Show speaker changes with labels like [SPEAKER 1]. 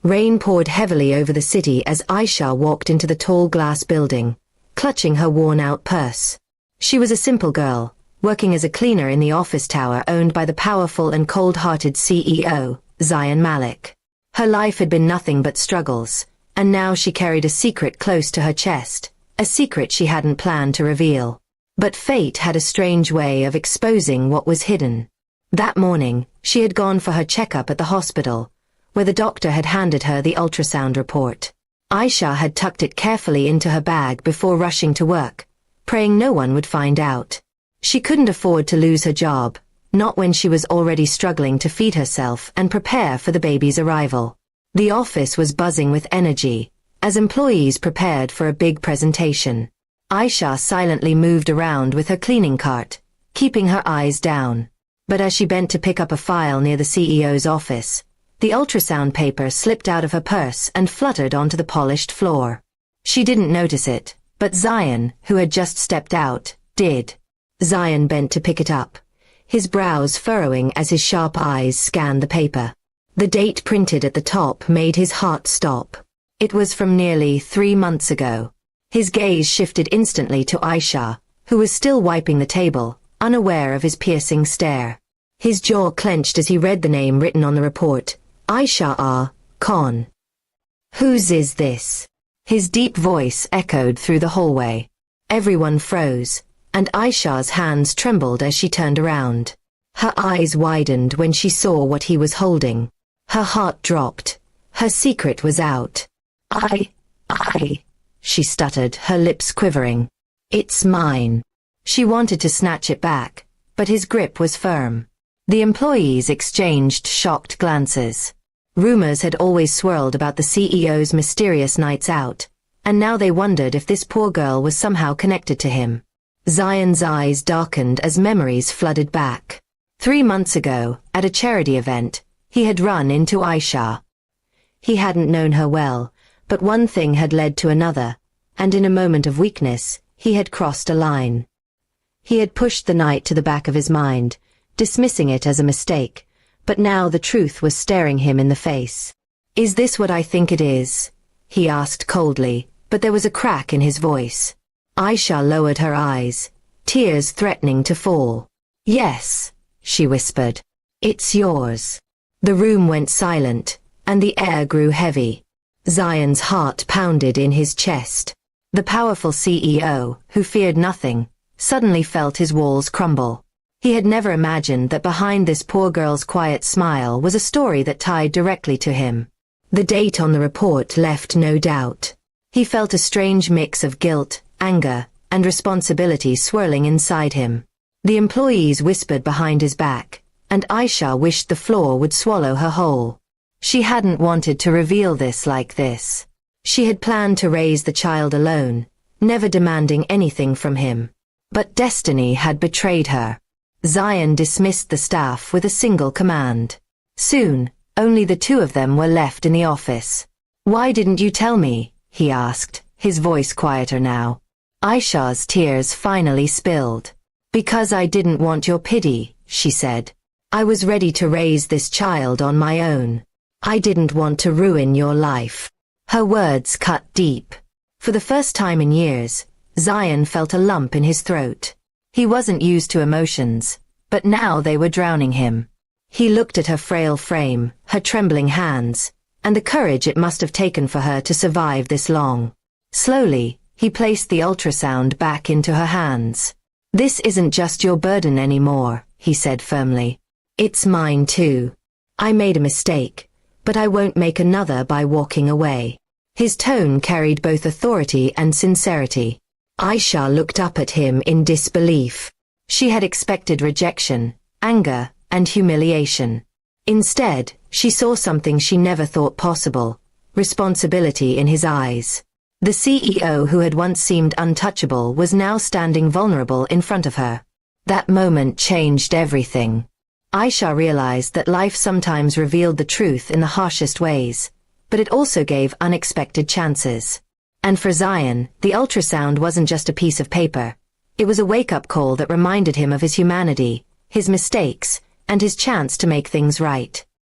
[SPEAKER 1] Rain poured heavily over the city as Aisha walked into the tall glass building, clutching her worn-out purse. She was a simple girl, working as a cleaner in the office tower owned by the powerful and cold-hearted CEO, Zayan Malik. Her life had been nothing but struggles, and now she carried a secret close to her chest, a secret she hadn't planned to reveal. But fate had a strange way of exposing what was hidden. That morning, she had gone for her checkup at the hospital, where the doctor had handed her the ultrasound report. Aisha had tucked it carefully into her bag before rushing to work, praying no one would find out. She couldn't afford to lose her job, not when she was already struggling to feed herself and prepare for the baby's arrival. The office was buzzing with energy, as employees prepared for a big presentation. Aisha silently moved around with her cleaning cart, keeping her eyes down. But as she bent to pick up a file near the CEO's office, the ultrasound paper slipped out of her purse and fluttered onto the polished floor. She didn't notice it, but Zayan, who had just stepped out, did. Zayan bent to pick it up, his brows furrowing as his sharp eyes scanned the paper. The date printed at the top made his heart stop. It was from nearly 3 months ago. His gaze shifted instantly to Aisha, who was still wiping the table, unaware of his piercing stare. His jaw clenched as he read the name written on the report, Aisha R. Khan. Whose is this? His deep voice echoed through the hallway. Everyone froze, and Aisha's hands trembled as she turned around. Her eyes widened when she saw what he was holding. Her heart dropped. Her secret was out. I, she stuttered, her lips quivering. It's mine. She wanted to snatch it back, but his grip was firm. The employees exchanged shocked glances. Rumors had always swirled about the CEO's mysterious nights out, and now they wondered if this poor girl was somehow connected to him. Zayan's eyes darkened as memories flooded back. 3 months ago, at a charity event, he had run into Aisha. He hadn't known her well, but one thing had led to another, and in a moment of weakness, he had crossed a line. He had pushed the night to the back of his mind, dismissing it as a mistake, but now the truth was staring him in the face. Is this what I think it is? He asked coldly, but there was a crack in his voice. Aisha lowered her eyes, tears threatening to fall. Yes, she whispered. It's yours. The room went silent, and the air grew heavy. Zayan's heart pounded in his chest. The powerful CEO, who feared nothing, suddenly felt his walls crumble. He had never imagined that behind this poor girl's quiet smile was a story that tied directly to him. The date on the report left no doubt. He felt a strange mix of guilt, anger, and responsibility swirling inside him. The employees whispered behind his back, and Aisha wished the floor would swallow her whole. She hadn't wanted to reveal this like this. She had planned to raise the child alone, never demanding anything from him. But destiny had betrayed her. Zayan dismissed the staff with a single command. Soon, only the two of them were left in the office. Why didn't you tell me? He asked, his voice quieter now. Aisha's tears finally spilled. Because I didn't want your pity, she said. I was ready to raise this child on my own. I didn't want to ruin your life. Her words cut deep. For the first time in years, Zayan felt a lump in his throat. He wasn't used to emotions, but now they were drowning him. He looked at her frail frame, her trembling hands, and the courage it must have taken for her to survive this long. Slowly, he placed the ultrasound back into her hands. This isn't just your burden anymore, he said firmly. It's mine too. I made a mistake, but I won't make another by walking away. His tone carried both authority and sincerity. Aisha looked up at him in disbelief. She had expected rejection, anger, and humiliation. Instead, she saw something she never thought possible, responsibility in his eyes. The CEO who had once seemed untouchable was now standing vulnerable in front of her. That moment changed everything. Aisha realized that life sometimes revealed the truth in the harshest ways, but it also gave unexpected chances. And for Zayan, the ultrasound wasn't just a piece of paper. It was a wake-up call that reminded him of his humanity, his mistakes, and his chance to make things right.